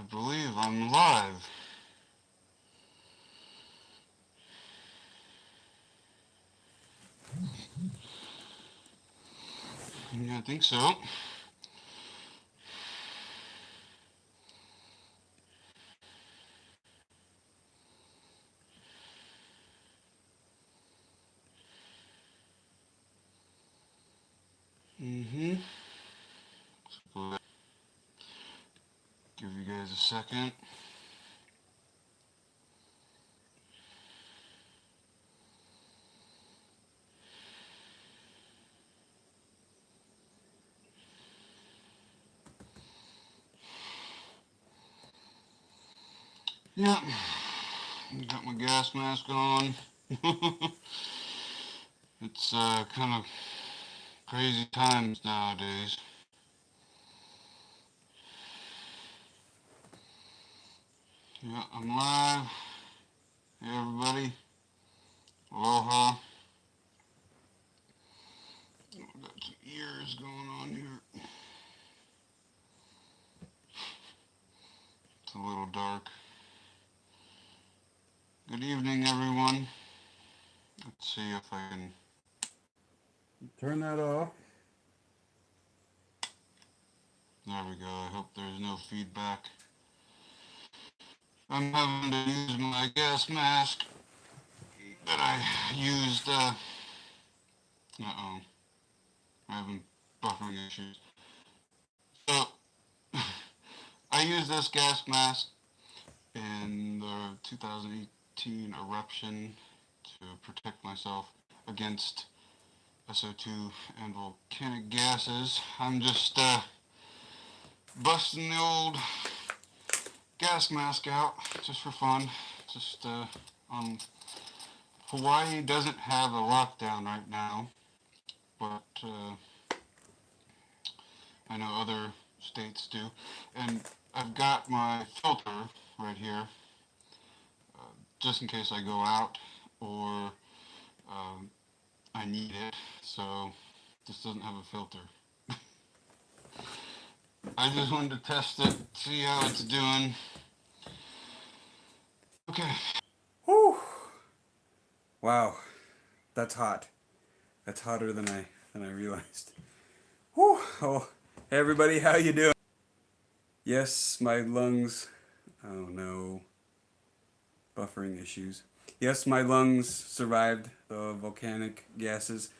I believe I'm live. Yeah, I think so. Give you guys a second. Yeah, got my gas mask on. It's kind of crazy times nowadays. Yeah, I'm live. Hey everybody. Aloha. Got some ears going on here. It's a little dark. Good evening, everyone. Let's see if I can turn that off. There we go. I hope there's no feedback. I'm having to use my gas mask that I used, uh-oh. I'm having buffering issues. So, I used this gas mask in the 2018 eruption to protect myself against SO2 and volcanic gases. I'm just busting the old gas mask out just for fun. Just Hawaii doesn't have a lockdown right now, but I know other states do. And I've got my filter right here, just in case I go out or I need it. So this doesn't have a filter. I just wanted to test it, see how it's doing. Okay. Whew. Wow, that's hot. That's hotter than I realized. Whew. Oh, hey everybody, how you doing? Yes, my lungs. Oh no, buffering issues. Yes, my lungs survived the volcanic gases,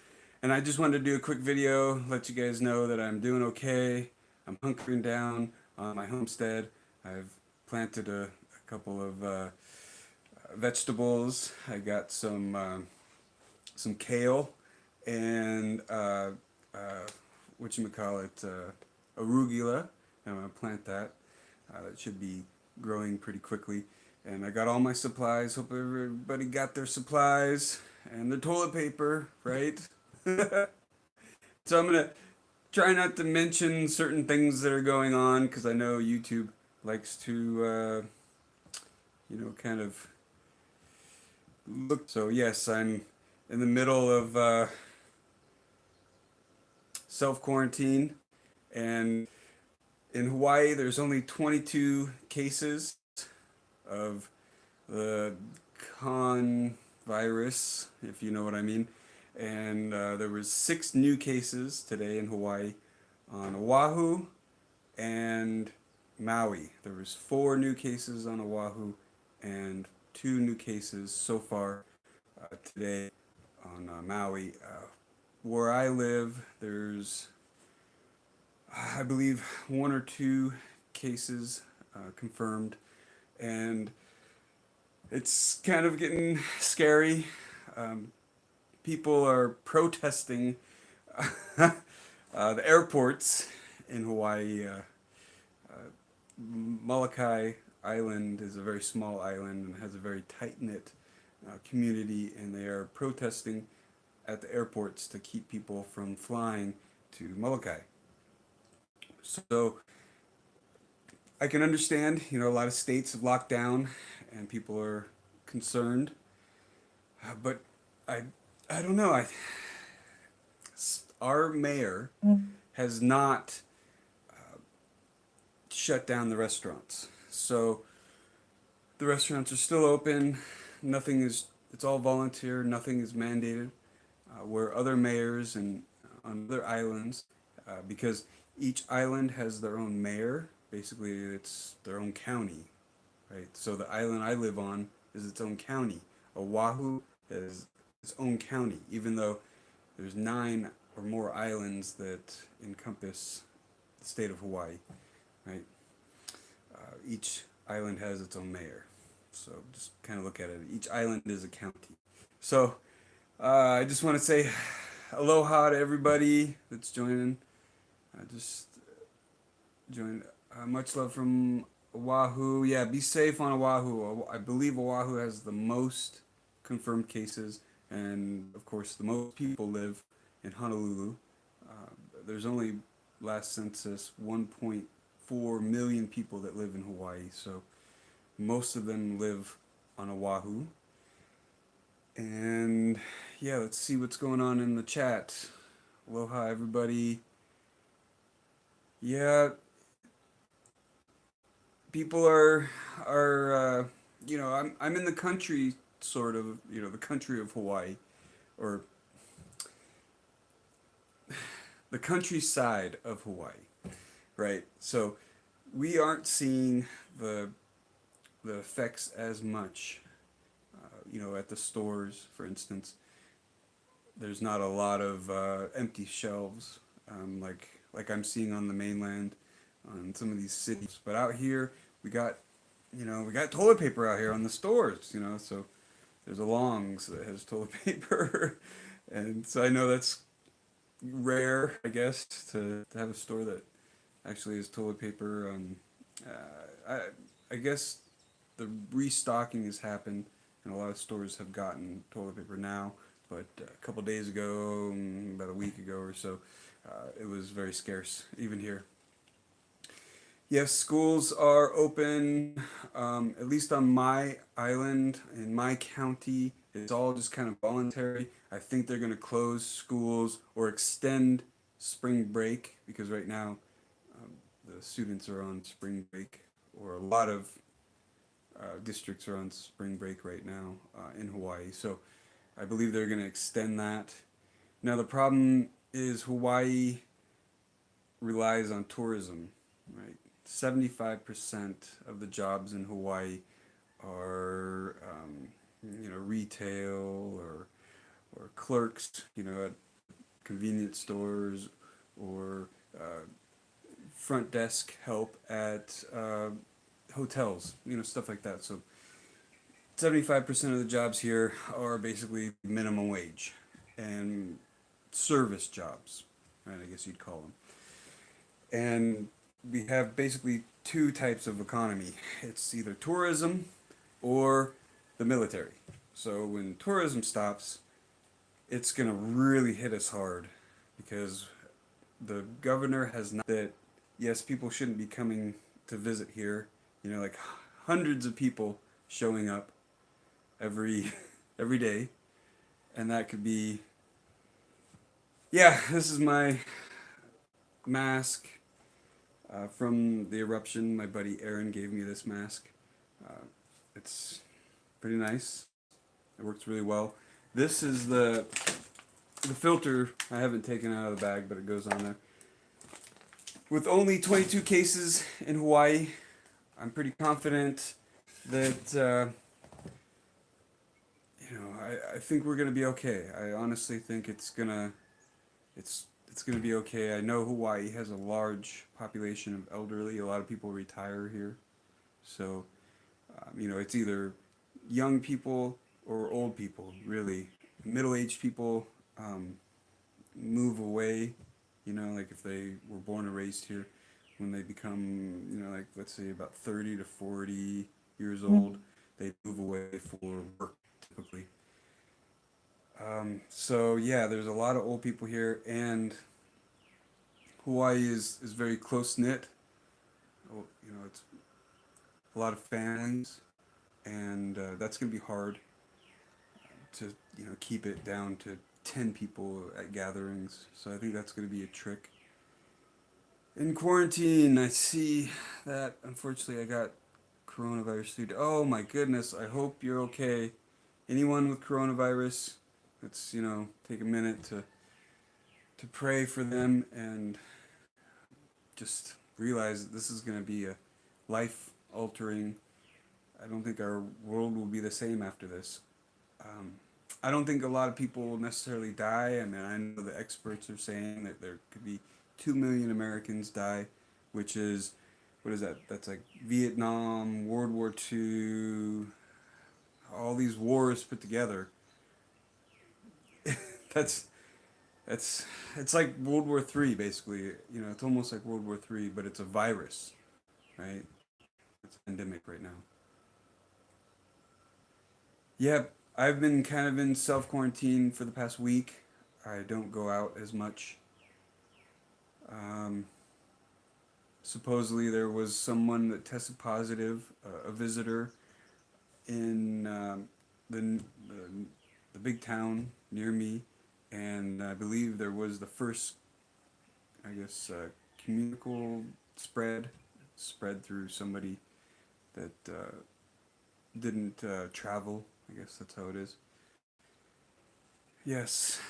and I just wanted to do a quick video, let you guys know that I'm doing okay. I'm hunkering down on my homestead. I've planted a couple of vegetables. I got some kale and whatchamacallit, arugula. I'm going to plant that. That should be growing pretty quickly. And I got all my supplies. Hope everybody got their supplies and their toilet paper, right? So I'm going to try not to mention certain things that are going on because I know YouTube likes to, kind of look. So yes, I'm in the middle of self-quarantine, and in Hawaii there's only 22 cases of the con virus, if you know what I mean, and there was 6 new cases today in Hawaii on Oahu and Maui. There was 4 new cases on Oahu and 2 new cases so far today on Maui. Where I live, there's, I believe, 1 or 2 cases confirmed, and it's kind of getting scary. People are protesting the airports in Hawaii. Molokai Island is a very small island and has a very tight-knit community, and they are protesting at the airports to keep people from flying to Molokai. So I can understand, a lot of states have locked down and people are concerned, but I don't know. Our mayor has not shut down the restaurants. So the restaurants are still open. Nothing is, it's all volunteer, nothing is mandated. Where other mayors and on other islands, because each island has their own mayor, basically it's their own county, right? So the island I live on is its own county. Oahu is its own county, even though there's 9 or more islands that encompass the state of Hawaii, right? Each island has its own mayor. So just kind of look at it. Each island is a county. So I just want to say aloha to everybody that's joining. I just joined. Much love from Oahu. Yeah, be safe on Oahu. I believe Oahu has the most confirmed cases, and of course, the most people live in Honolulu. There's only, last census, 1.4 million people that live in Hawaii, so most of them live on Oahu. And yeah, let's see what's going on in the chat. Aloha, everybody. Yeah, people are you know, I'm in the country, sort of, you know, the country of Hawaii, or the countryside of Hawaii, right? So we aren't seeing the effects as much. You know, at the stores, for instance, there's not a lot of empty shelves, like I'm seeing on the mainland, on some of these cities. But out here, we got, you know, we got toilet paper out here on the stores. You know, so there's a Longs that has toilet paper, and so I know that's rare, I guess, to have a store that actually has toilet paper. I guess the restocking has happened, and a lot of stores have gotten toilet paper now. But a couple days ago, about a week ago or so, it was very scarce, even here. Yes, schools are open, at least on my island, in my county. It's all just kind of voluntary. I think they're going to close schools or extend spring break because right now the students are on spring break, or a lot of districts are on spring break right now in Hawaii. So I believe they're going to extend that. Now, the problem is Hawaii relies on tourism, right? 75% of the jobs in Hawaii are, you know, retail or clerks, you know, at convenience stores, or front desk help at hotels, you know, stuff like that. So 75% of the jobs here are basically minimum wage and service jobs, right? I guess you'd call them. And we have basically 2 types of economy. It's either tourism or the military. So when tourism stops, it's going to really hit us hard because the governor has not that, yes, people shouldn't be coming to visit here. You know, like hundreds of people showing up every every day, and that could be, yeah, this is my mask from the eruption. My buddy Aaron gave me this mask. It's pretty nice. It works really well. This is the filter. I haven't taken out of the bag, but it goes on there. With only 22 cases in Hawaii, I'm pretty confident that you know, I think we're gonna be okay. I honestly think it's gonna be okay. I know Hawaii has a large population of elderly. A lot of people retire here, so you know, it's either young people or old people. Really, middle-aged people move away. You know, like if they were born and raised here, when they become, you know, like let's say about 30 to 40 years old, they move away for work typically. So yeah, there's a lot of old people here, and Hawaii is very close knit. You know, it's a lot of families, and that's gonna be hard to, you know, keep it down to 10 people at gatherings. So I think that's gonna be a trick. In quarantine, I see that unfortunately I got coronavirus 3. Oh my goodness, I hope you're okay. Anyone with coronavirus, let's, take a minute to pray for them and just realize that this is going to be a life altering. I don't think our world will be the same after this. Um, I don't think a lot of people will necessarily die. I mean, I know the experts are saying that there could be 2 million Americans die, which is, what is that? That's like Vietnam, World War II, all these wars put together. that's it's like World War III basically. It's almost like World War III, but it's a virus, right? It's a pandemic right now. Yeah, I've been kind of in self quarantine for the past week. I don't go out as much. Um, Supposedly there was someone that tested positive, a visitor in the the big town near me, and I believe there was the first, I guess, communicable spread through somebody that didn't travel. I guess that's how it is. Yes,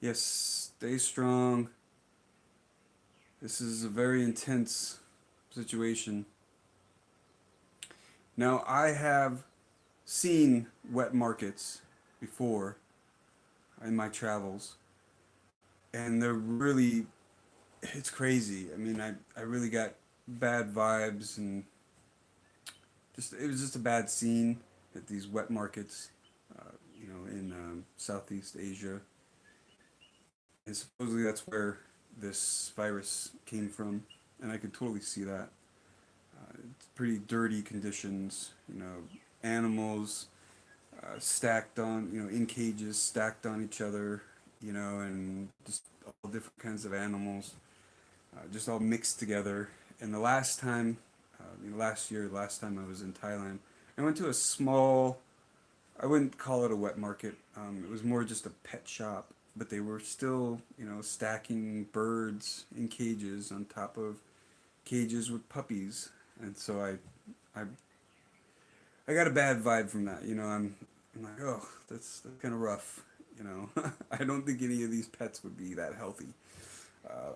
yes, stay strong. This is a very intense situation. Now, I have seen wet markets before in my travels, and they're really, it's crazy. I mean, I really got bad vibes, and it was just a bad scene at these wet markets, in Southeast Asia. And supposedly that's where this virus came from, and I could totally see that. It's pretty dirty conditions, animals stacked on, in cages, stacked on each other, and just all different kinds of animals, just all mixed together. And the last time, last time I was in Thailand, I went to a small, I wouldn't call it a wet market. It was more just a pet shop, but they were still, stacking birds in cages on top of cages with puppies. And so I got a bad vibe from that. I'm like, oh, that's kind of rough. I don't think any of these pets would be that healthy.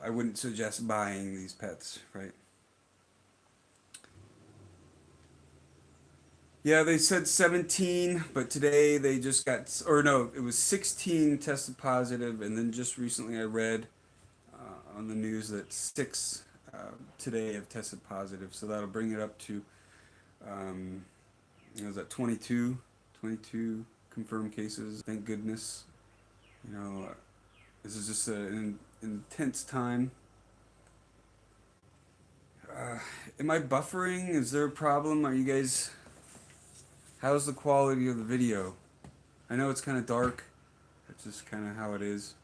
I wouldn't suggest buying these pets, right? Yeah, they said 17, but today they just got, or no, it was 16 tested positive, and then just recently I read on the news that 6 today have tested positive, so that'll bring it up to, um, was that 22 confirmed cases. Thank goodness. You know, this is just an intense time. Uh, am I buffering? Is there a problem? Are you guys? How's the quality of the video? I know it's kind of dark. That's just kind of how it is.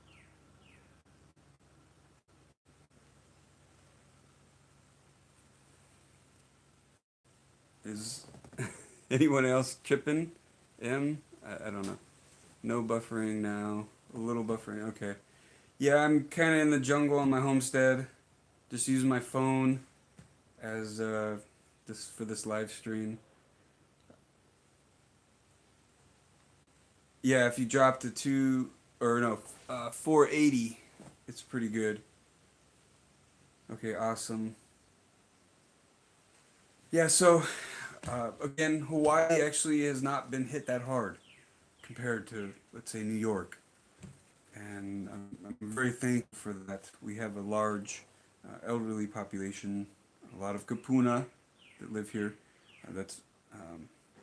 Is anyone else tripping? I don't know. No buffering now. A little buffering. Okay. Yeah, I'm kind of in the jungle on my homestead. Just using my phone as this for this live stream. Yeah, if you drop to 480, it's pretty good. Okay, awesome. Yeah, so again, Hawaii actually has not been hit that hard compared to, let's say, New York. And I'm very thankful for that. We have a large elderly population, a lot of kapuna that live here. That's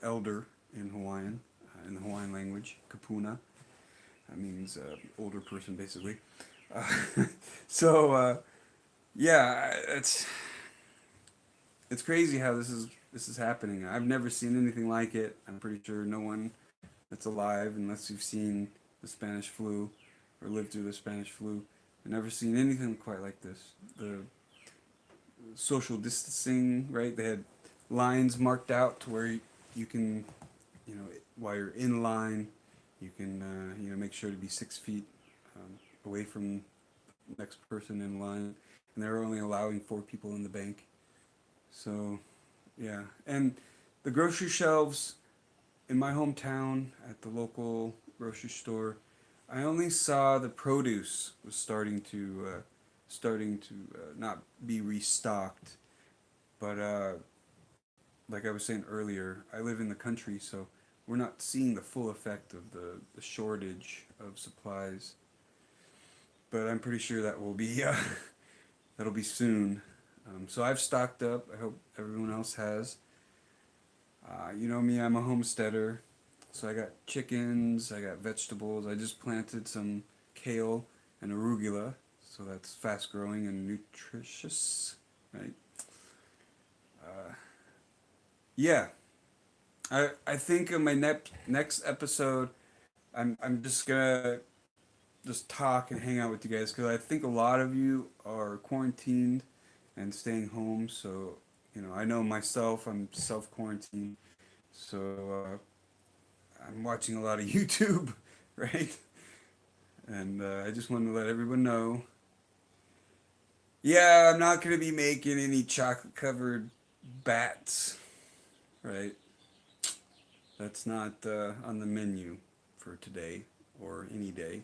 elder in Hawaiian, in the Hawaiian language, kapuna. That means older person, basically. Uh, so, yeah, it's crazy how this is happening. I've never seen anything like it. I'm pretty sure no one that's alive, unless you've seen the Spanish flu or lived through the Spanish flu, I've never seen anything quite like this. The social distancing, right? They had lines marked out to where you can, while you're in line, you can, make sure to be 6 feet away from the next person in line. And they were only allowing 4 people in the bank. So, yeah. And the grocery shelves in my hometown at the local grocery store, I only saw the produce was starting to not be restocked. But like I was saying earlier, I live in the country, so we're not seeing the full effect of the shortage of supplies. But I'm pretty sure that will be that'll be soon. So I've stocked up. I hope everyone else has. You know me, I'm a homesteader. So I got chickens, I got vegetables. I just planted some kale and arugula. So that's fast growing and nutritious, right? Uh, yeah, I think in my next episode, I'm just gonna just talk and hang out with you guys because I think a lot of you are quarantined and staying home. So I know myself, I'm self quarantined. So I'm watching a lot of YouTube, right? And I just wanted to let everyone know. Yeah, I'm not gonna be making any chocolate covered bats, right? That's not on the menu for today or any day,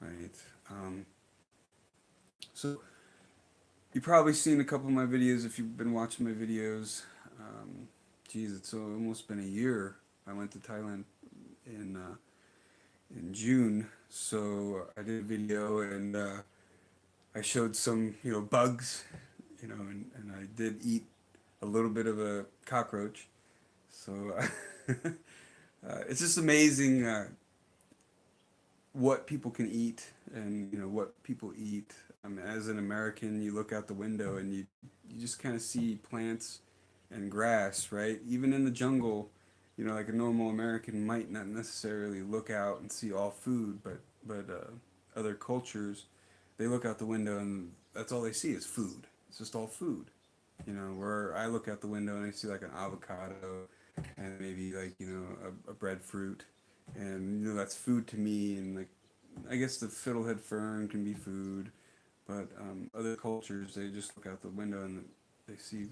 right? Um, so you've probably seen a couple of my videos if you've been watching my videos. Um, Geez, it's almost been a year. I went to Thailand in uh, in June, so I did a video and I showed some bugs, and I did eat a little bit of a cockroach. So it's just amazing what people can eat and what people eat. I mean, as an American, you look out the window and you just kind of see plants and grass, right? Even in the jungle, like a normal American might not necessarily look out and see all food, but other cultures, they look out the window and that's all they see is food. It's just all food. Where I look out the window and I see like an avocado and maybe like a breadfruit, and that's food to me. And like I guess the fiddlehead fern can be food, but other cultures they just look out the window and they see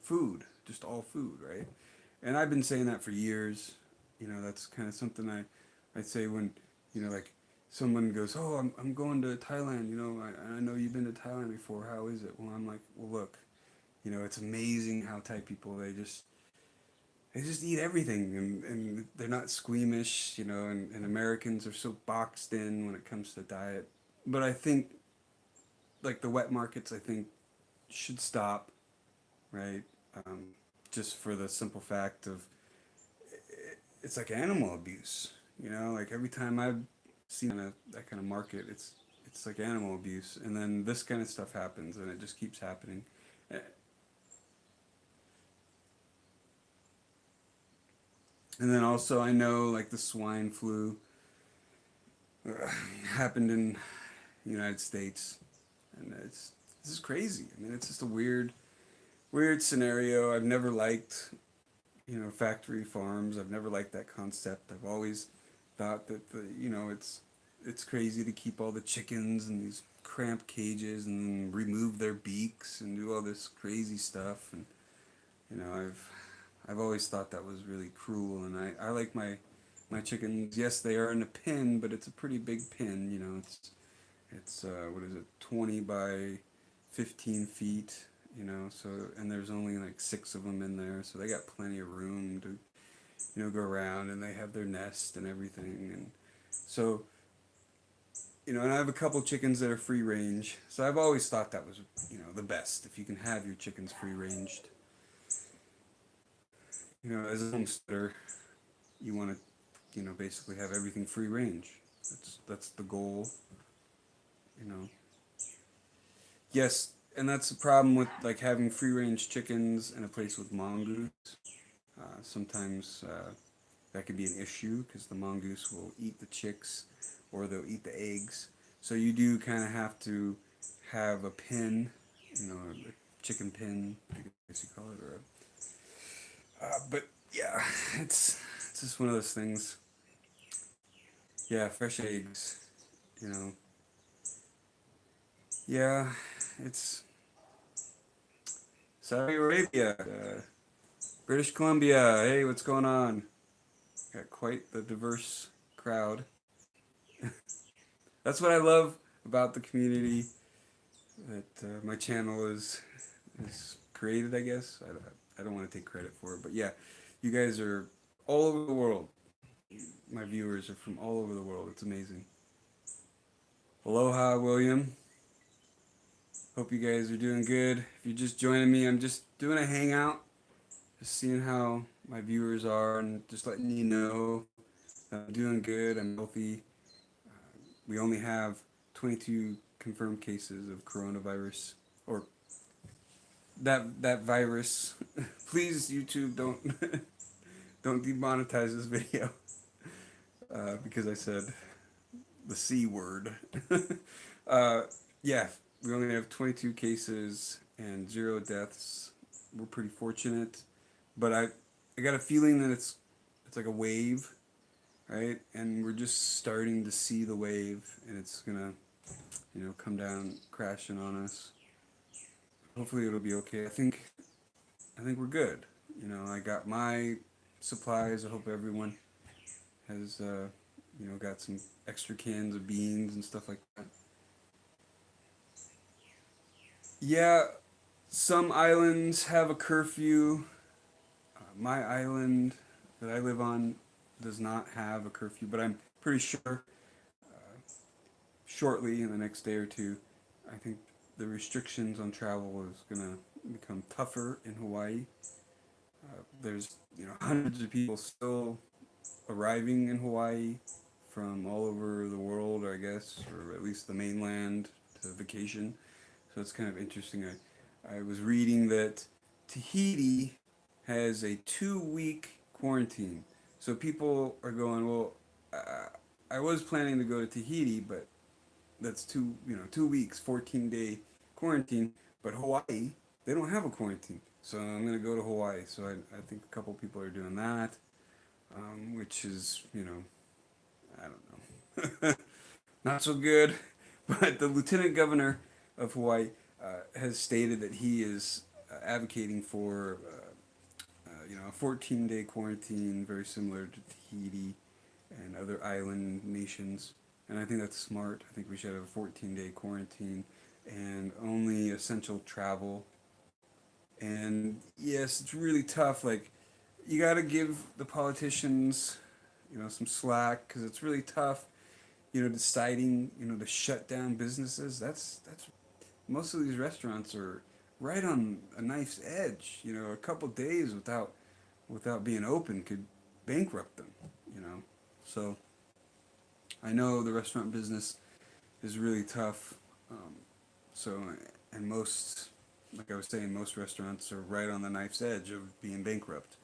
food, just all food, right? And I've been saying that for years. That's kind of something I'd say when like someone goes, oh, I'm going to Thailand. I know you've been to Thailand before. How is it? Well, I'm like, well, look, it's amazing how Thai people they just eat everything, and they're not squeamish, and Americans are so boxed in when it comes to diet. But I think like the wet markets, I think should stop, right? Um, just for the simple fact of it's like animal abuse, like every time I've seen that kind of market, it's like animal abuse, and then this kind of stuff happens, and it just keeps happening. And then also I know like the swine flu happened in the United States, and this is crazy. I mean, it's just a weird scenario. I've never liked factory farms. I've never liked that concept. I've always thought that it's crazy to keep all the chickens in these cramped cages and remove their beaks and do all this crazy stuff. And I've always thought that was really cruel. And I like my chickens. Yes, they are in a pen, but it's a pretty big pen. It's what is it, 20 by 15 feet. So, and there's only like 6 of them in there, so they got plenty of room to go around, and they have their nest and everything. And so and I have a couple chickens that are free range, so I've always thought that was the best, if you can have your chickens free ranged. As a homesteader, you want to basically have everything free range. That's the goal. you know yes, and that's the problem with like having free range chickens in a place with mongoose. Sometimes that can be an issue because the mongoose will eat the chicks or they'll eat the eggs. So you do kind of have to have a pen, a chicken pen, I guess you call it, or but yeah, it's just one of those things. Yeah, fresh eggs, you know. Yeah, it's Saudi Arabia, British Columbia. Hey, what's going on? Got quite the diverse crowd. That's what I love about the community that my channel is created, I guess. I don't want to take credit for it, but yeah, you guys are all over the world. My viewers are from all over the world. It's amazing. Aloha, William. Hope you guys are doing good. If you're just joining me, I'm just doing a hangout, just seeing how my viewers are and just letting you know I'm doing good. I'm healthy. We only have 22 confirmed cases of coronavirus, or that virus. Please, YouTube, don't don't demonetize this video because I said the C word. Yeah, we only have 22 cases and 0 deaths. We're pretty fortunate, but I got a feeling that it's like a wave, right? And we're just starting to see the wave, and it's gonna, come down crashing on us. Hopefully it'll be okay. I think we're good. I got my supplies. I hope everyone has got some extra cans of beans and stuff like that. Yeah, some islands have a curfew. My island that I live on does not have a curfew, but I'm pretty sure shortly in the next day or two, I think the restrictions on travel is going to become tougher in Hawaii. There's hundreds of people still arriving in Hawaii from all over the world, I guess, or at least the mainland to vacation. So it's kind of interesting. I was reading that Tahiti has a 2-week quarantine. So people are going, well, I was planning to go to Tahiti, but that's 2 weeks, 14-day quarantine. But Hawaii, they don't have a quarantine. So I'm going to go to Hawaii. So I think a couple people are doing that, which is, I don't know, not so good. But the lieutenant governor of Hawaii has stated that he is advocating for a 14-day quarantine, very similar to Tahiti and other island nations. And I think that's smart. I think we should have a 14-day quarantine and only essential travel. And yes, it's really tough. Like, you got to give the politicians, some slack, because it's really tough, deciding, to shut down businesses. That's most of these restaurants are right on a knife's edge. A couple days without being open could bankrupt them. So I know the restaurant business is really tough. And most, like I was saying, most restaurants are right on the knife's edge of being bankrupt.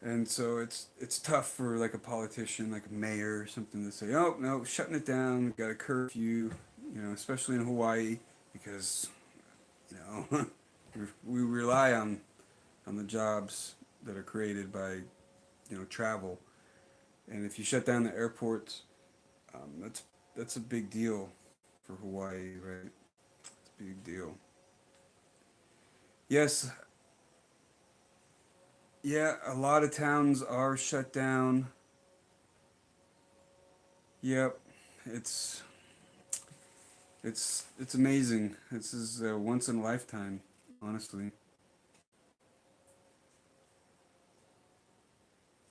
And so it's tough for like a politician, like a mayor or something, to say, oh no, shutting it down. We've got a curfew. Especially in Hawaii, because we rely on the jobs that are created by travel. And if you shut down the airports, that's a big deal for Hawaii, right? It's a big deal. Yes, yeah, a lot of towns are shut down. Yep, it's amazing. This is once in a lifetime, honestly.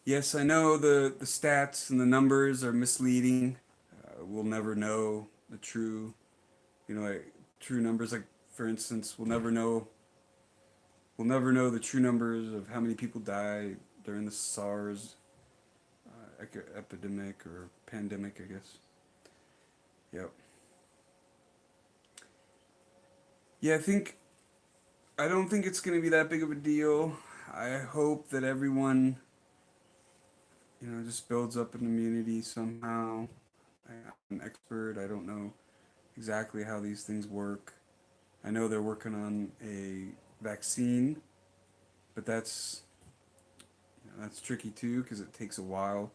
Yes, I know the stats and the numbers are misleading. We'll never know the true, like true numbers. Like, for instance, we'll never know the true numbers of how many people died during the SARS epidemic or pandemic, I guess. Yep. Yeah, I don't think it's going to be that big of a deal. I hope that everyone, just builds up an immunity somehow. I'm an expert. I don't know exactly how these things work. I know they're working on a vaccine, but that's tricky too, because it takes a while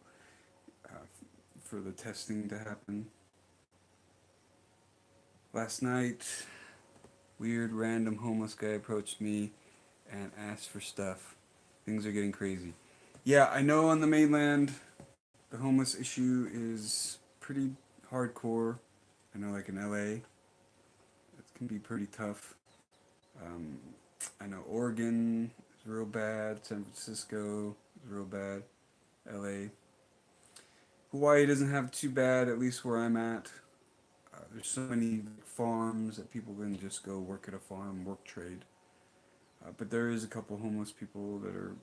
for the testing to happen. Last night, weird random homeless guy approached me and asked for stuff. Things are getting crazy. Yeah, I know on the mainland the homeless issue is pretty hardcore. I know, like in LA, it can be pretty tough. Um, I know Oregon is real bad. San Francisco is real bad. LA. Hawaii doesn't have too bad, at least where I'm at. There's so many farms that people can just go work at a farm, work trade. But there is a couple homeless people that are,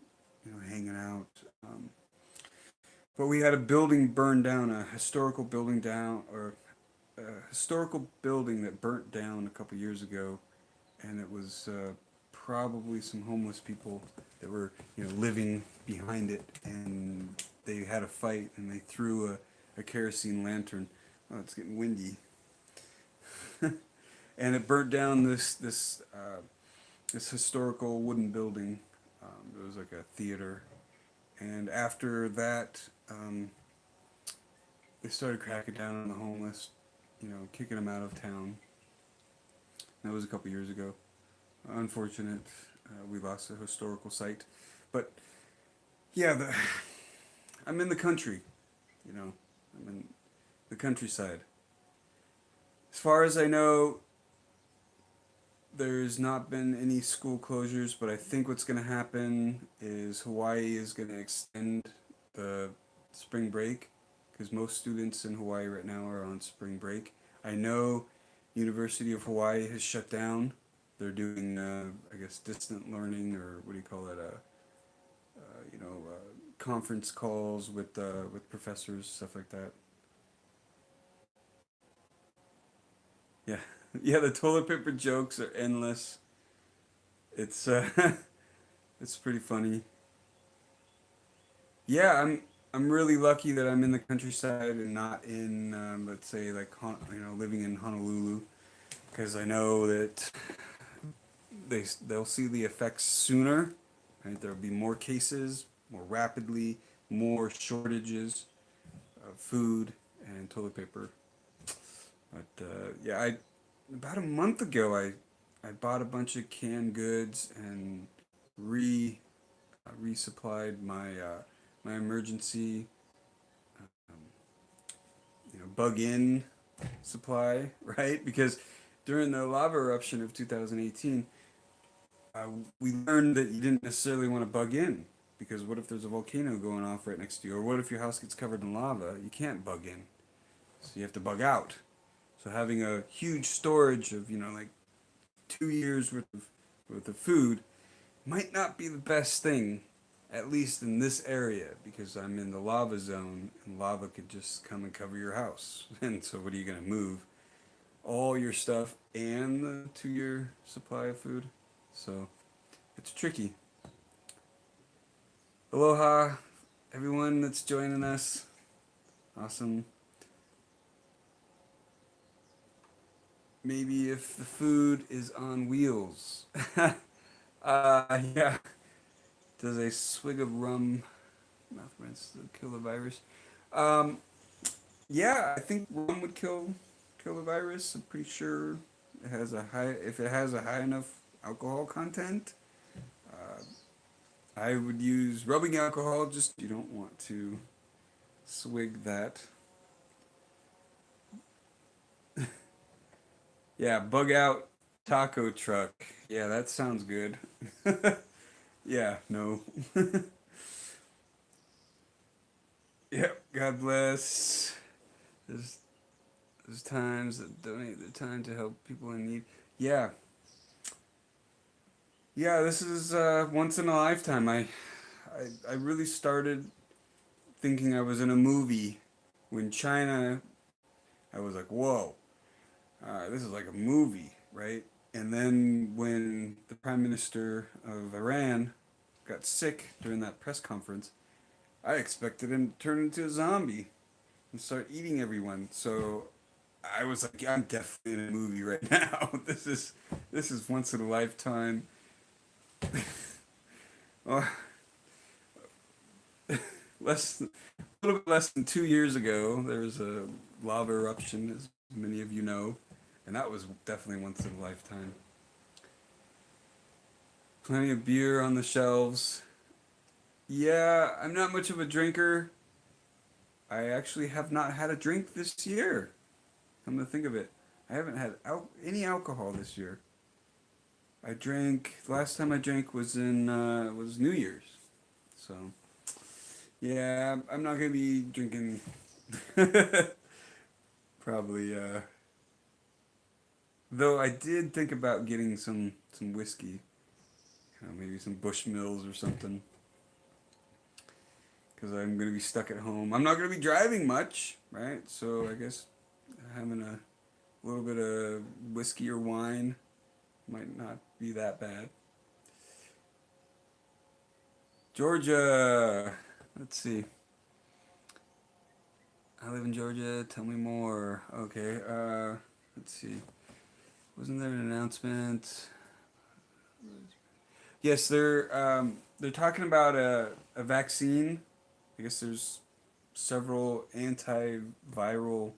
hanging out. But we had a building burned down, a historical building down, or a historical building that burnt down a couple years ago, and it was probably some homeless people that were, living behind it, and they had a fight, and they threw a kerosene lantern. Oh, it's getting windy. And it burnt down this historical wooden building. It was like a theater, and after that, they started cracking down on the homeless, kicking them out of town. That was a couple years ago. Unfortunate, we lost a historical site, but yeah, I'm in the country, I'm in the countryside. As far as I know, there's not been any school closures, but I think what's going to happen is Hawaii is going to extend the spring break because most students in Hawaii right now are on spring break. I know University of Hawaii has shut down. They're doing, I guess, distant learning, or what do you call it? Conference calls with professors, stuff like that. Yeah, yeah. The toilet paper jokes are endless. It's it's pretty funny. Yeah, I'm really lucky that I'm in the countryside and not in, let's say, like living in Honolulu, because I know that they'll see the effects sooner. Right, there'll be more cases, more rapidly, more shortages of food and toilet paper. But yeah, I about a month ago I bought a bunch of canned goods and re resupplied my emergency um, bug in supply, right? Because during the lava eruption of 2018, uh, we learned that you didn't necessarily want to bug in, because what if there's a volcano going off right next to you, or what if your house gets covered in lava? You can't bug in, so you have to bug out. So having a huge storage of like 2 years worth of food might not be the best thing, at least in this area, because I'm in the lava zone and lava could just come and cover your house. And so, what are you going to move? All your stuff and the 2 year supply of food? So, it's tricky. Aloha, everyone that's joining us. Awesome. Maybe if the food is on wheels. Yeah. Does a swig of rum mouth rinse to kill the virus? Um, yeah, I think rum would kill the virus. I'm pretty sure it has a high if it has a high enough alcohol content. Uh, I would use rubbing alcohol. Just you don't want to swig that. Yeah, bug out taco truck. Yeah, that sounds good. Yeah, no. Yep, God bless. There's there's times that donate their time to help people in need. Yeah, yeah. This is once in a lifetime. I really started thinking I was in a movie when China. I was like, whoa, this is like a movie, right? And then when the Prime Minister of Iran got sick during that press conference, I expected him to turn into a zombie and start eating everyone. So I was like, yeah, I'm definitely in a movie right now. This is once in a lifetime. Oh, a little bit less than 2 years ago, there was a lava eruption, as many of you know, and that was definitely once in a lifetime. Plenty of beer on the shelves. Yeah, I'm not much of a drinker. I actually have not had a drink this year. Come to think of it, I haven't had any alcohol this year. I drank last time I drank was in was New Year's. So yeah, I'm not gonna be drinking. Probably. Though I did think about getting some whiskey, maybe some Bushmills or something, because I'm gonna be stuck at home. I'm not gonna be driving much, right? So I guess having a little bit of whiskey or wine might not be that bad. Georgia. Let's see. I live in Georgia. Tell me more. Okay. Let's see. Wasn't there an announcement? Yes, they're talking about a vaccine. I guess there's several antiviral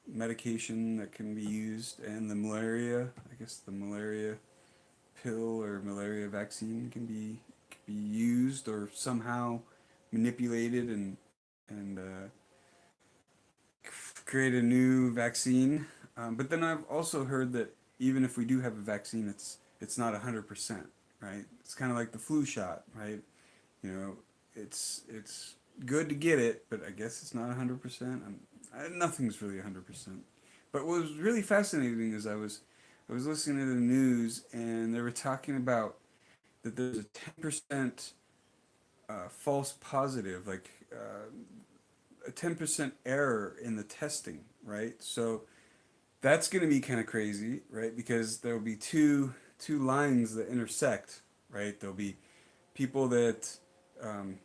medication that can be used, and the malaria. I guess the malaria pill or malaria vaccine can be used or somehow manipulated and create a new vaccine. But then I've also heard that even if we do have a vaccine, it's not 100%, right? It's kind of like the flu shot, right? You know, it's good to get it, but I guess it's not 100%. Nothing's really 100%. But what was really fascinating is I was listening to the news and they were talking about that there's a 10% false positive, like a 10% error in the testing, right? So that's going to be kind of crazy, right? Because there will be two lines that intersect, right? There'll be people that um,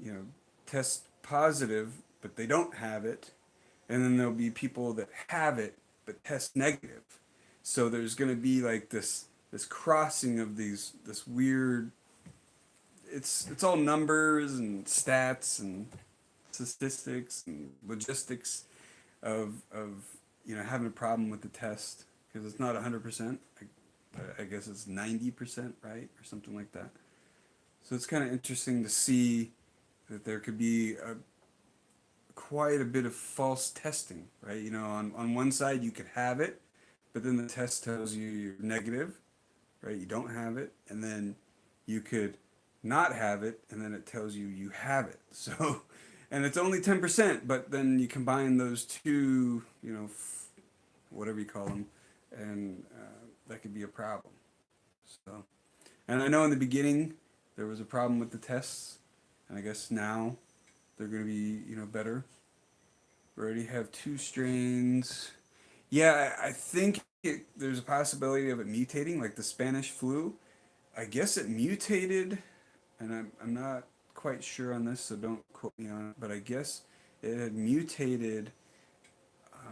you know test positive but they don't have it, and then there'll be people that have it but test negative. So there's going to be like this crossing of this weird. It's all numbers and stats and statistics and logistics of having a problem with the test because it's not 100%. I guess it's 90%, right, or something like that. So it's kind of interesting to see that there could be quite a bit of false testing, right? On one side you could have it, but then the test tells you you're negative, right? You don't have it, and then you could not have it, and then it tells you you have it. So, and it's only 10%, but then you combine those two, whatever you call them, and that could be a problem. So, and I know in the beginning there was a problem with the tests, and I guess now they're going to be, better. We already have two strains. Yeah, I think there's a possibility of it mutating, like the Spanish flu. I guess it mutated, and I'm not quite sure on this, so don't quote me on it, but I guess it had mutated,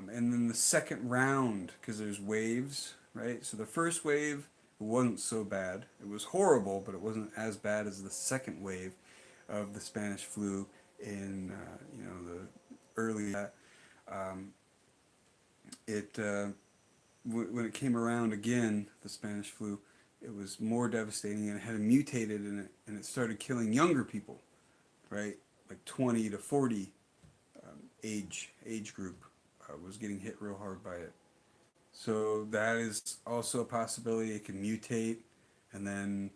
and then the second round, because there's waves, right? So the first wave wasn't so bad. It was horrible, but it wasn't as bad as the second wave of the Spanish flu in, the early. Um, it when it came around again, the Spanish flu, it was more devastating and it had mutated in it, and it started killing younger people, right? Like 20 to 40 age group was getting hit real hard by it. So that is also a possibility. It can mutate, and then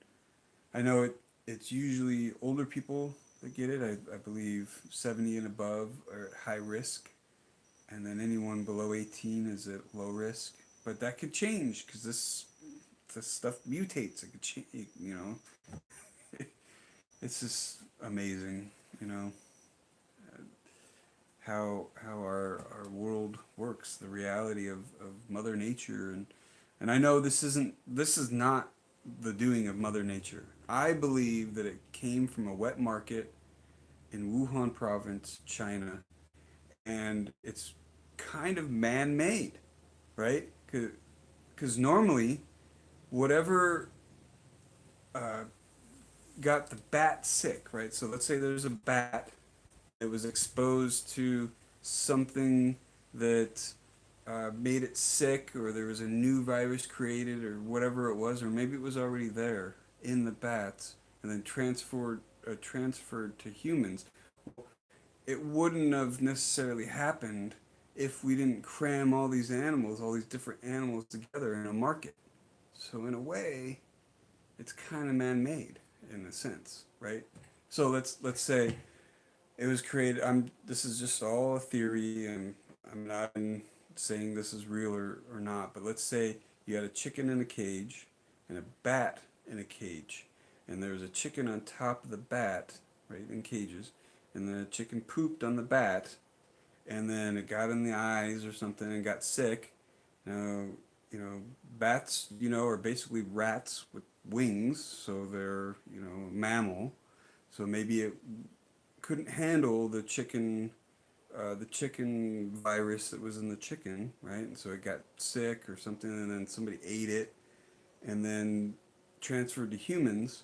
I know it's usually older people that get it. I believe 70 and above are at high risk, and then anyone below 18 is at low risk. But that could change because this stuff mutates. It could change. It's just amazing, how our world works, the reality of Mother Nature, and I know this is not the doing of Mother Nature. I believe that it came from a wet market in Wuhan province, China, and it's kind of man-made, right? Because normally, whatever uh, got the bat sick, right? So let's say there's a bat that was exposed to something that made it sick, or there was a new virus created, or whatever it was, or maybe it was already there in the bats and then transferred to humans. It wouldn't have necessarily happened if we didn't cram all these animals, all these different animals together in a market. So in a way, it's kind of man-made in a sense, right? So let's say it was created. This is just all a theory, and I'm not saying this is real or not. But let's say you had a chicken in a cage and a bat in a cage, and there was a chicken on top of the bat, right, in cages, and then a chicken pooped on the bat, and then it got in the eyes or something and got sick. Now, bats, are basically rats with wings, so they're, a mammal. So maybe it couldn't handle the chicken virus that was in the chicken, right? And so it got sick or something, and then somebody ate it, and then transferred to humans.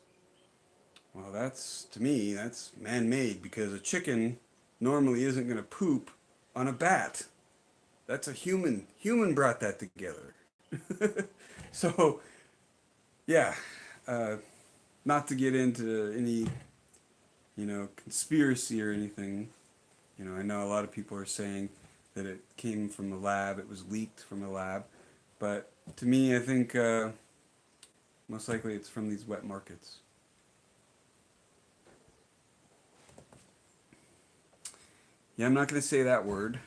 Well, to me, that's man-made, because a chicken normally isn't going to poop on a bat. That's a human. Human brought that together. So, yeah, not to get into any, conspiracy or anything. I know a lot of people are saying that it came from a lab, it was leaked from a lab, but to me, I think most likely it's from these wet markets. Yeah, I'm not going to say that word.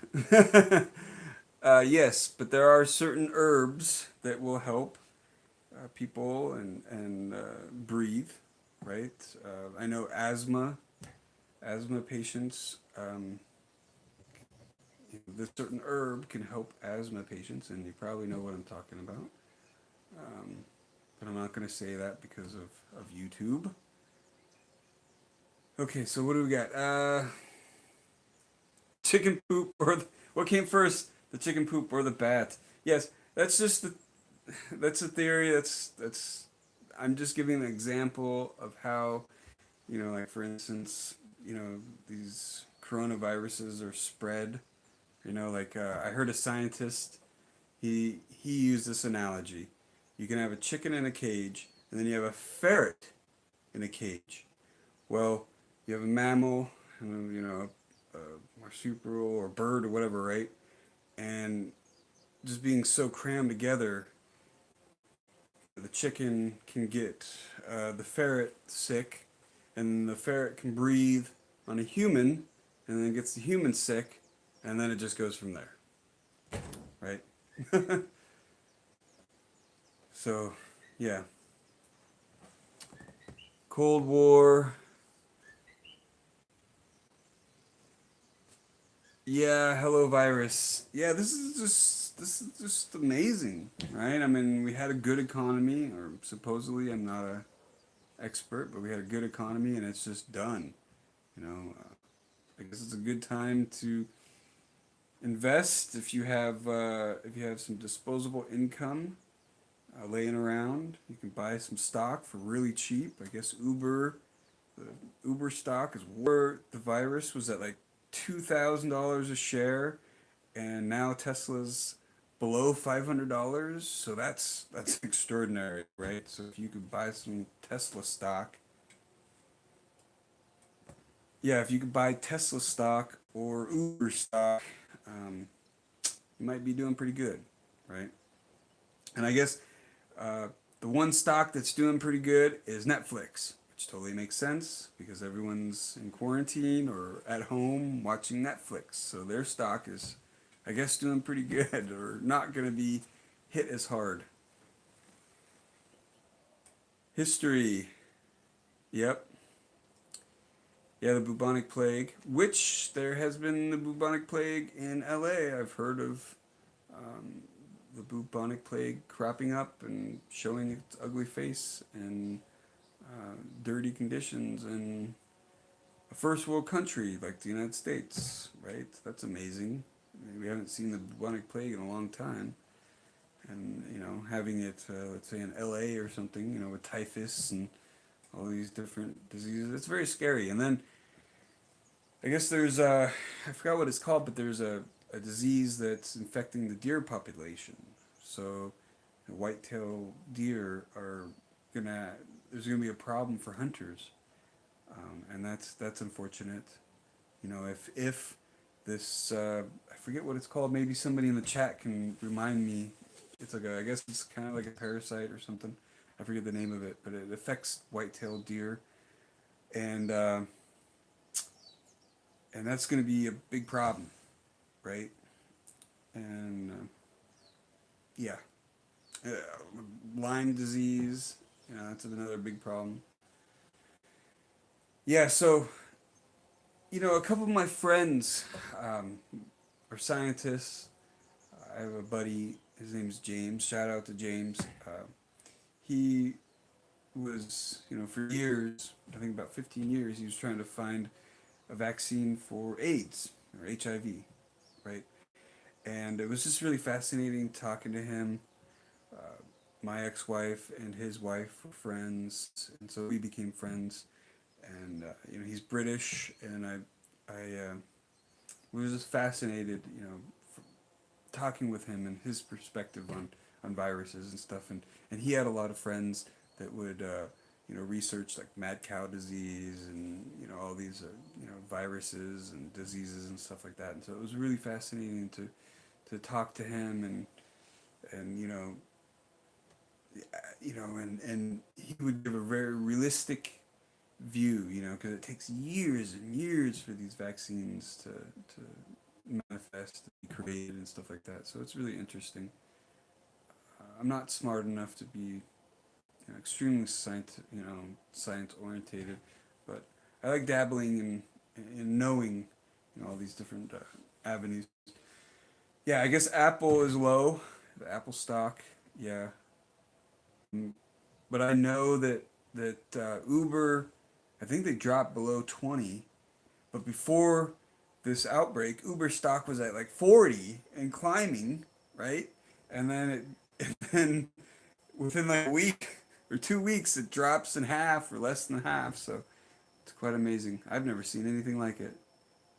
Yes, but there are certain herbs that will help people and breathe, right? I know asthma patients. This certain herb can help asthma patients, and you probably know what I'm talking about. But I'm not going to say that because of YouTube. Okay, so what do we got? Chicken poop what came first? The chicken poop or the bat? Yes, that's a theory. That's I'm just giving an example of how, like for instance, these coronaviruses are spread. Like I heard a scientist. He used this analogy. You can have a chicken in a cage, and then you have a ferret in a cage. Well, you have a mammal, a marsupial or bird or whatever, right? And just being so crammed together, the chicken can get the ferret sick, and the ferret can breathe on a human, and then it gets the human sick, and then it just goes from there, right? So, yeah. Cold War. Yeah, hello virus. Yeah, this is just amazing, right? I mean, we had a good economy, or supposedly, I'm not a expert, but we had a good economy, and it's just done. I guess it's a good time to invest if you have some disposable income laying around. You can buy some stock for really cheap. I guess the Uber stock is worth. The virus was at like $2,000 a share, and now Tesla's below $500. So that's extraordinary, right? So if you could buy some Tesla stock, yeah, if you could buy Tesla stock or Uber stock, you might be doing pretty good, right? And I guess uh, the one stock that's doing pretty good is Netflix, which totally makes sense because everyone's in quarantine or at home watching Netflix. So their stock is, I guess, doing pretty good or not going to be hit as hard. History. Yep. Yeah, the bubonic plague, which there has been the bubonic plague in LA. I've heard of um, the bubonic plague cropping up and showing its ugly face and dirty conditions in a first world country like the United States, right? That's amazing. I mean, we haven't seen the bubonic plague in a long time. And, having it, let's say in LA or something, with typhus and all these different diseases, it's very scary. And then I guess there's I forgot what it's called, but there's a a disease that's infecting the deer population. So the white-tailed deer are gonna there's gonna be a problem for hunters, and that's unfortunate. You know, if this I forget what it's called. Maybe somebody in the chat can remind me. It's like I guess it's kind of like a parasite or something. I forget the name of it, but it affects white-tailed deer, and uh, and that's going to be a big problem, right? And yeah, uh, Lyme disease, you know, that's another big problem. Yeah, so you know, a couple of my friends um, are scientists. I have a buddy. His name's James. Shout out to James. He was, you know, for years, I think about 15 years, he was trying to find a vaccine for AIDS or HIV, right? And it was just really fascinating talking to him. Uh, my ex-wife and his wife were friends, and so we became friends. And you know, he's British, and I was just fascinated, you know, talking with him and his perspective on viruses and stuff. And he had a lot of friends that would, you know, research like mad cow disease and, you know, all these, you know, viruses and diseases and stuff like that. And so it was really fascinating to talk to him and and he would give a very realistic view, you know, because it takes years and years for these vaccines to manifest, to be created, and stuff like that. So it's really interesting. I'm not smart enough to be, you know, extremely science orientated, but I like dabbling in knowing, you know, all these different avenues. Yeah, I guess Apple is low, the Apple stock. Yeah, but I know that Uber, I think they dropped below 20. But before this outbreak, Uber stock was at like 40 and climbing, right? And then and then within like a week or 2 weeks, it drops in half or less than half. So it's quite amazing. I've never seen anything like it,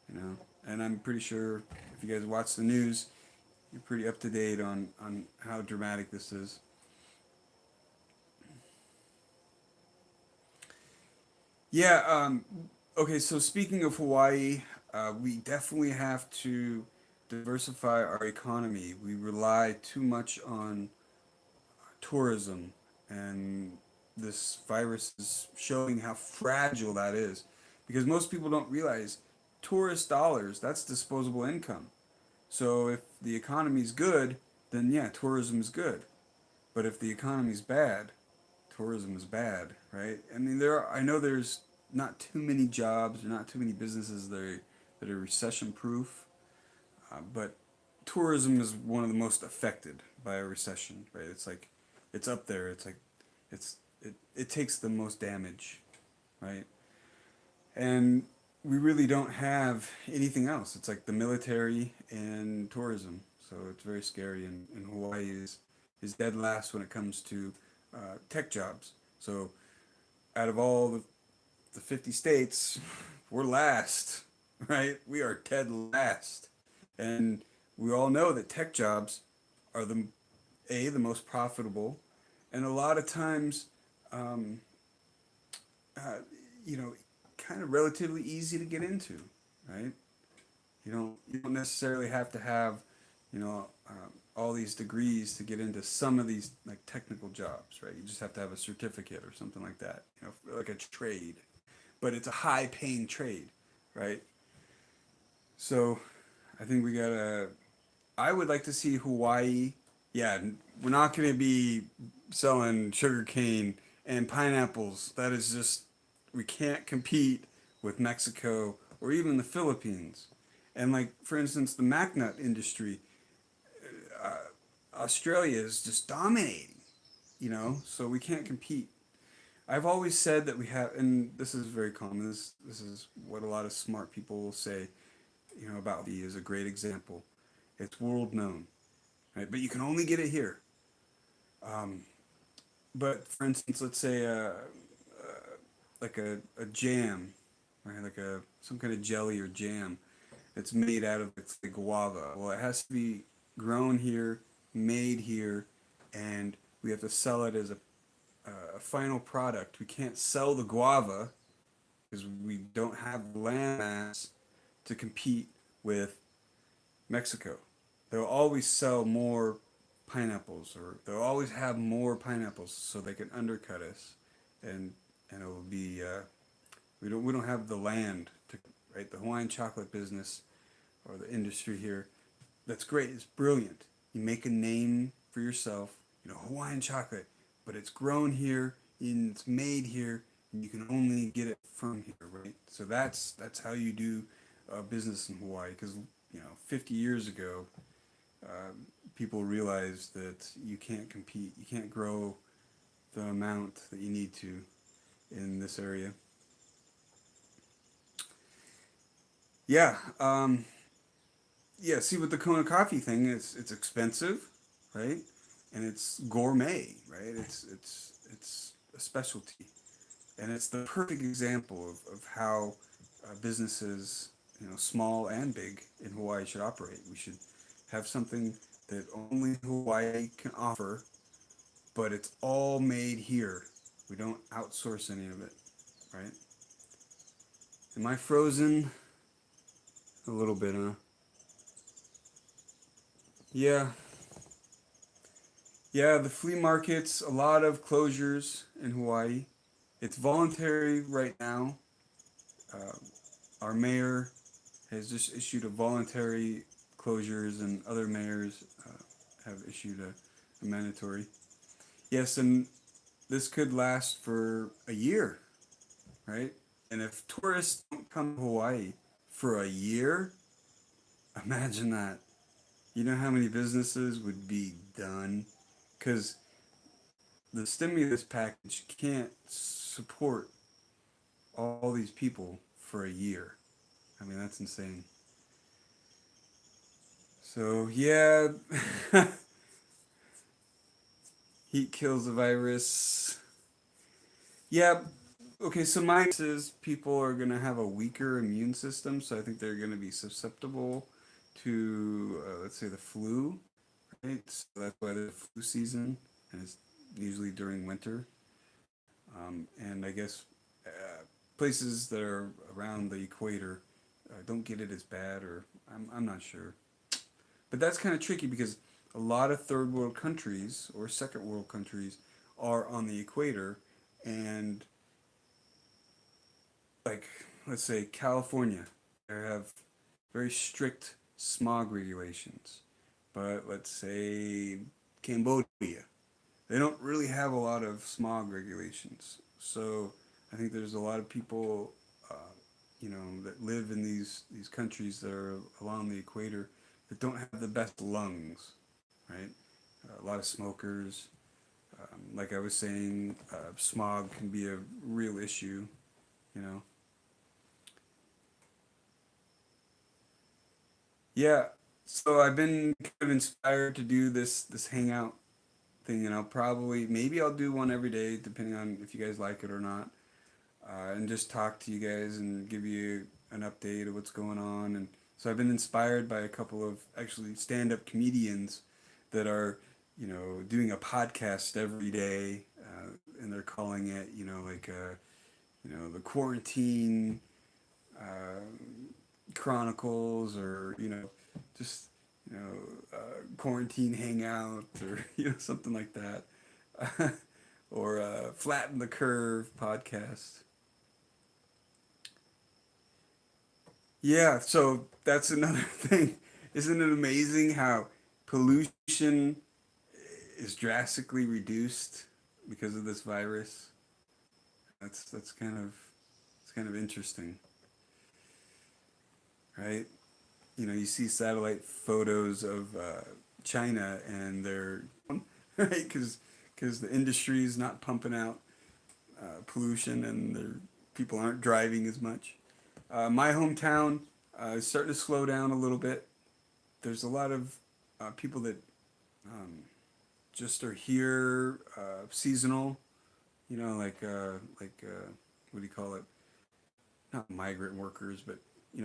you know. And I'm pretty sure if you guys watch the news, you're pretty up to date on how dramatic this is. Yeah. Okay. So speaking of Hawaii, we definitely have to diversify our economy. We rely too much on tourism, and this virus is showing how fragile that is, because most people don't realize tourist dollars, that's disposable income. So if the economy's good, then yeah, tourism is good. But if the economy's bad, tourism is bad, right? I mean, I know there's not too many jobs or not too many businesses that are recession proof, but tourism is one of the most affected by a recession, right? It's like, it's up there. It's like, it takes the most damage, right? And we really don't have anything else. It's like the military and tourism. So it's very scary. And Hawaii is dead last when it comes to tech jobs. So out of all the 50 states, we're last, right? We are dead last. And we all know that tech jobs are the most profitable, and a lot of times, um, uh, you know, kind of relatively easy to get into, right? You don't necessarily have to have, you know, all these degrees to get into some of these like technical jobs, right? You just have to have a certificate or something like that, you know, like a trade, but it's a high paying trade, right? So I think we gotta. I would like to see Hawaii. Yeah, we're not going to be selling sugarcane and pineapples. That is just, we can't compete with Mexico or even the Philippines. And like, for instance, the MacNut industry, Australia is just dominating, you know, so we can't compete. I've always said that we have, and this is very common, this is what a lot of smart people will say, you know, about the is a great example. It's world known, right? But you can only get it here. Um, but for instance, let's say like a jam, right? Like some kind of jelly or jam. that's made out of, let's say, guava. Well, it has to be grown here, made here, and we have to sell it as a final product. We can't sell the guava because we don't have land mass to compete with Mexico. They'll always sell more pineapples, or they'll always have more pineapples so they can undercut us, and it will be we don't have the land to, right. The Hawaiian chocolate business or the industry here, that's great. It's brilliant. You make a name for yourself, Hawaiian chocolate, but it's grown here and it's made here, and you can only get it from here, right? So that's how you do business in Hawaii, because 50 years ago, people realized that you can't compete, you can't grow the amount that you need to in this area. Yeah, yeah. See, with the Kona coffee thing, it's expensive, right? And it's gourmet, right? It's a specialty, and it's the perfect example of how businesses, small and big in Hawaii, should operate. We should have something that only Hawaii can offer, but it's all made here. We don't outsource any of it, right? Am I frozen? A little bit, huh? Yeah. Yeah, the flea markets, a lot of closures in Hawaii. It's voluntary right now. Uh, our mayor has just issued a voluntary closures, and other mayors have issued a mandatory. Yes, and this could last for a year, right? And if tourists don't come to Hawaii for a year, imagine that. You know how many businesses would be done? Because the stimulus package can't support all these people for a year. I mean, that's insane. So, yeah, heat kills the virus. Yeah, okay, so my guess is people are going to have a weaker immune system, so I think they're going to be susceptible to, let's say, the flu, right? So that's why there's flu season, and it's usually during winter. And I guess places that are around the equator don't get it as bad, or I'm not sure. But that's kind of tricky because a lot of third world countries or second world countries are on the equator, and like, let's say California, they have very strict smog regulations. But let's say Cambodia, they don't really have a lot of smog regulations. So I think there's a lot of people, that live in these countries that are along the equator that don't have the best lungs, right? A lot of smokers. Like I was saying, smog can be a real issue, you know. Yeah, so I've been kind of inspired to do this hangout thing, and I'll probably maybe I'll do one every day, depending on if you guys like it or not, and just talk to you guys and give you an update of what's going on. And so I've been inspired by a couple of actually stand-up comedians that are, doing a podcast every day, and they're calling it, like, the quarantine uh, chronicles, or just quarantine hangout, or something like that, or flatten the curve podcast. Yeah, so that's another thing. Isn't it amazing how pollution is drastically reduced because of this virus? That's kind of, it's kind of interesting, right? You see satellite photos of China, and they're right, because the industry is not pumping out pollution, and people aren't driving as much. My hometown is starting to slow down a little bit. There's a lot of people that um, just are here seasonal. Like what do you call it? Not migrant workers, but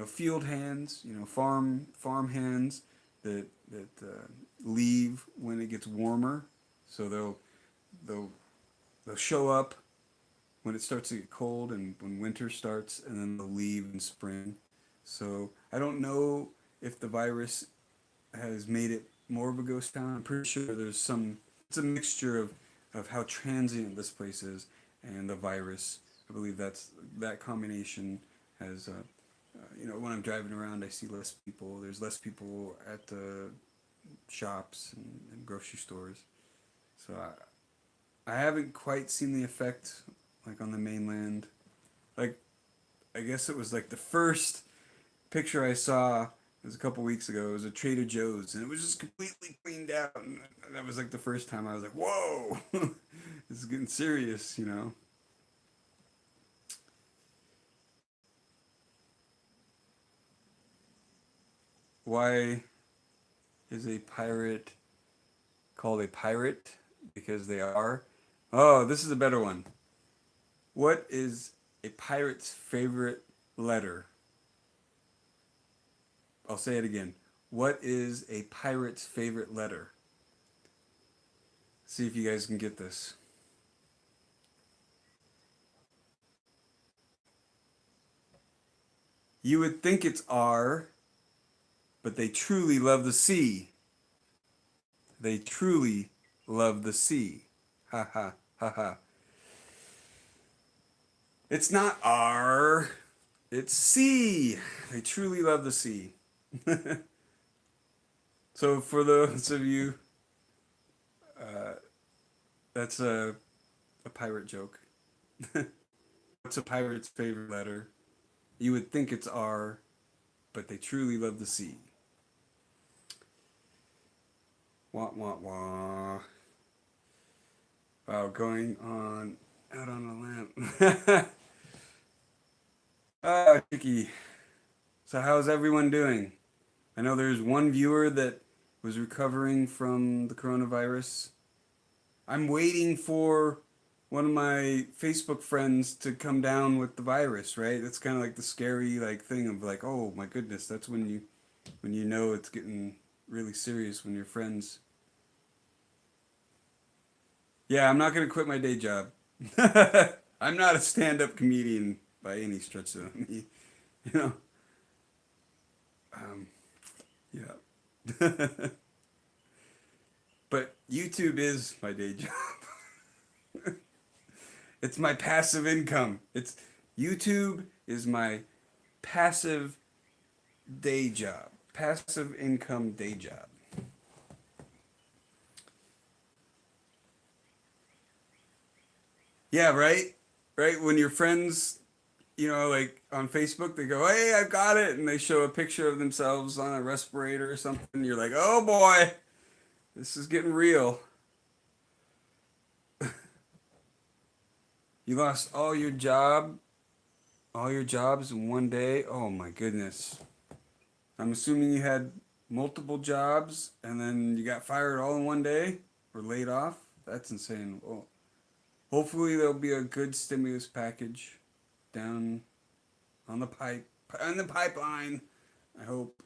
field hands, farm hands that leave when it gets warmer. So they'll show up when it starts to get cold and when winter starts, and then they'll leave in spring. So I don't know if the virus has made it more of a ghost town. I'm pretty sure it's a mixture of how transient this place is and the virus. I believe that combination has, when I'm driving around, I see less people. There's less people at the shops and grocery stores. So I haven't quite seen the effect like on the mainland. Like, I guess it was like the first picture I saw, it was a couple weeks ago. It was a Trader Joe's, and it was just completely cleaned out. And that was like the first time I was like, "Whoa, this is getting serious," Why is a pirate called a pirate? Because they are. Oh, this is a better one. What is a pirate's favorite letter? I'll say it again. What is a pirate's favorite letter? See if you guys can get this. You would think it's R, but they truly love the sea. They truly love the sea. Ha ha ha ha. It's not R, it's C. They truly love the sea. So for those of you, that's a pirate joke. What's a pirate's favorite letter? You would think it's R, but they truly love the sea. Wah, wah, wah. Wow, going on out on a lamp. Ah, tricky. So how's everyone doing? I know there's one viewer that was recovering from the coronavirus. I'm waiting for one of my Facebook friends to come down with the virus, right? That's kind of like the scary thing of like, oh my goodness, that's when you know it's getting really serious when your friends. Yeah, I'm not going to quit my day job. I'm not a stand-up comedian by any stretch of the you know. Um, yeah. But YouTube is my day job. It's my passive income. YouTube is my passive day job. Passive income day job. Yeah, right? Right? When your friends, like on Facebook, they go, "Hey, I've got it." And they show a picture of themselves on a respirator or something. You're like, "Oh boy, this is getting real." You lost all your jobs in one day. Oh my goodness. I'm assuming you had multiple jobs and then you got fired all in one day or laid off. That's insane. Well, hopefully there'll be a good stimulus package down on the pipeline. I hope.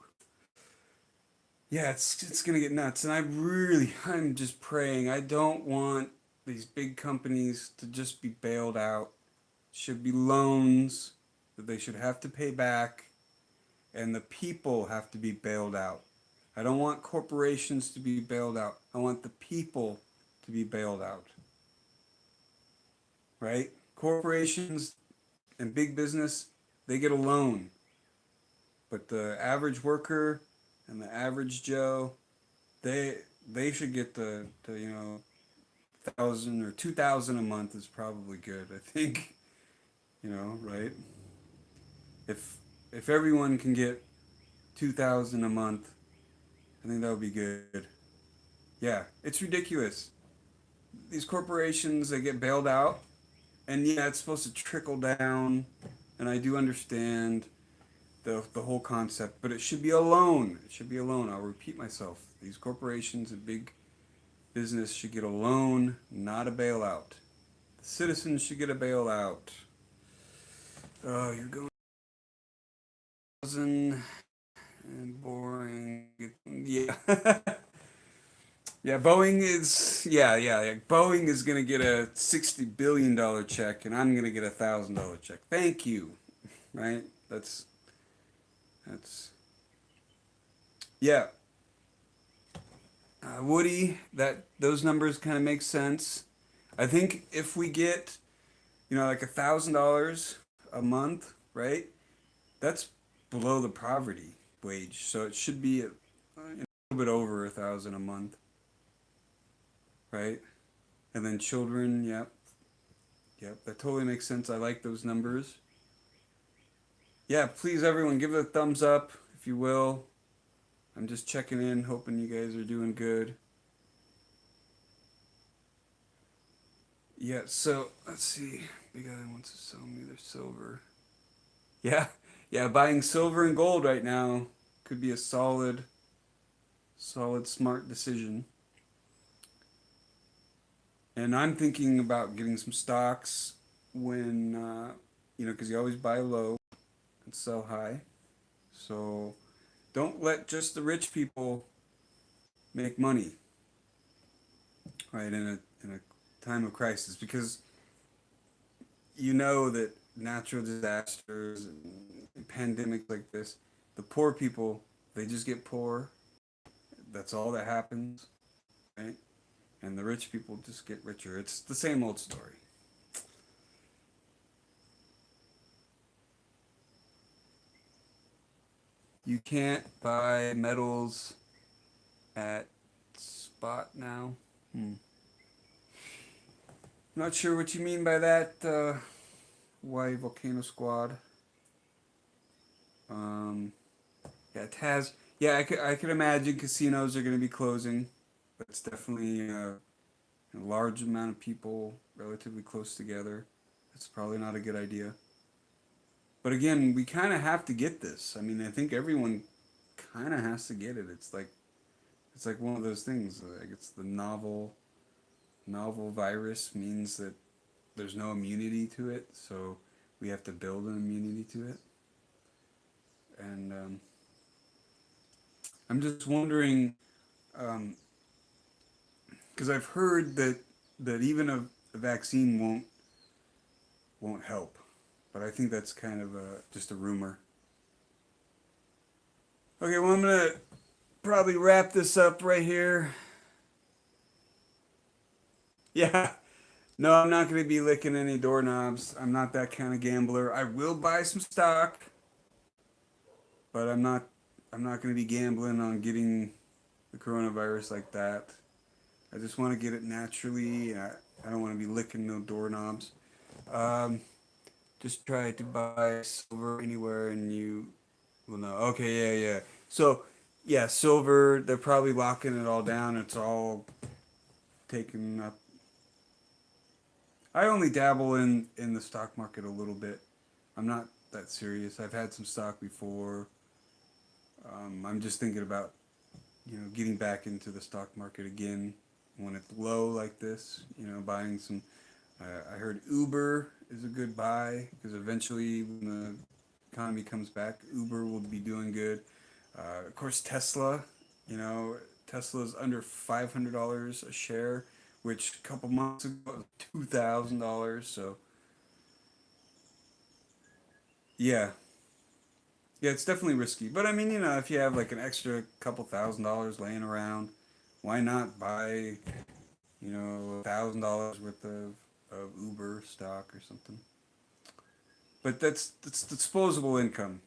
Yeah, it's gonna get nuts, and I'm just praying. I don't want these big companies to just be bailed out. Should be loans that they should have to pay back, and the people have to be bailed out. I don't want corporations to be bailed out. I want the people to be bailed out. Right? Corporations and big business, they get a loan. But the average worker and the average Joe, they should get the 1,000 or 2,000 a month is probably good. I think, right? If everyone can get 2,000 a month, I think that would be good. Yeah, it's ridiculous. These corporations, they get bailed out, and yeah, it's supposed to trickle down, and I do understand the whole concept, but it should be a loan. It should be a loan. I'll repeat myself. These corporations and big business should get a loan, not a bailout. The citizens should get a bailout. Oh, you're going 1,000 and boring. Yeah. Yeah, Boeing is gonna get a $60 billion check, and I'm gonna get $1,000 check. Thank you, right? That's yeah. Woody, that those numbers kind of make sense. I think if we get, like $1,000 a month, right? That's below the poverty wage, so it should be a little bit over 1,000 a month, right? And then children, yep, yep, that totally makes sense. I like those numbers. Yeah, please everyone give it a thumbs up if you will. I'm just checking in, hoping you guys are doing good. Yeah, so let's see. Big Guy wants to sell me their silver. Yeah, yeah, buying silver and gold right now could be a solid, smart decision. And I'm thinking about getting some stocks when, because you always buy low and sell high. So don't let just the rich people make money, right, in a time of crisis, because you know that natural disasters and pandemics like this, the poor people, they just get poor. That's all that happens, right? And the rich people just get richer. It's the same old story. You can't buy metals at spot now. Not sure what you mean by that, Hawaii Volcano Squad. Um, yeah, Taz. Yeah, I could imagine casinos are going to be closing. That's definitely a large amount of people relatively close together. That's probably not a good idea. But again, we kind of have to get this. I mean, I think everyone kind of has to get it. It's like one of those things. Like it's the novel virus means that there's no immunity to it, so we have to build an immunity to it. And I'm just wondering, because I've heard that even a vaccine won't help, but I think that's kind of just a rumor. Okay, well I'm gonna probably wrap this up right here. Yeah, no, I'm not gonna be licking any doorknobs. I'm not that kind of gambler. I will buy some stock, but I'm not gonna be gambling on getting the coronavirus like that. I just want to get it naturally. I don't want to be licking no doorknobs. Um, just try to buy silver anywhere and you will know. Okay, yeah, yeah. So, yeah, silver, they're probably locking it all down. It's all taken up. I only dabble in the stock market a little bit. I'm not that serious. I've had some stock before. I'm just thinking about, getting back into the stock market again when it's low like this. Buying some. I heard Uber is a good buy because eventually, when the economy comes back, Uber will be doing good. Of course, Tesla. Tesla's under $500 a share, which a couple months ago was $2,000. So yeah, yeah, it's definitely risky. But I mean, if you have like an extra couple $1,000 laying around, why not buy, $1,000 worth of Uber stock or something? But that's disposable income.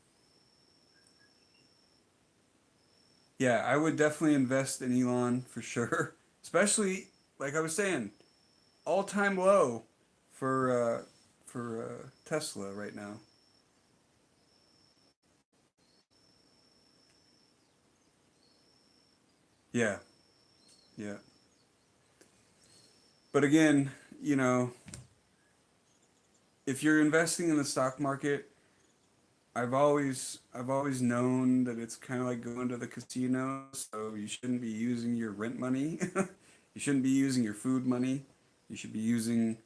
Yeah, I would definitely invest in Elon for sure. Especially, like I was saying, all time low for Tesla right now. Yeah, yeah. But again, if you're investing in the stock market, I've always known that it's kind of like going to the casino. So you shouldn't be using your rent money. You shouldn't be using your food money. You should be using,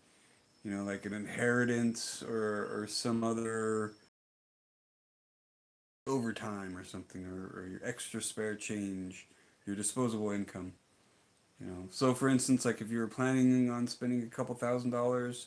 like an inheritance or some other overtime or something, or your extra spare change, your disposable income. So for instance, like if you were planning on spending a couple $1,000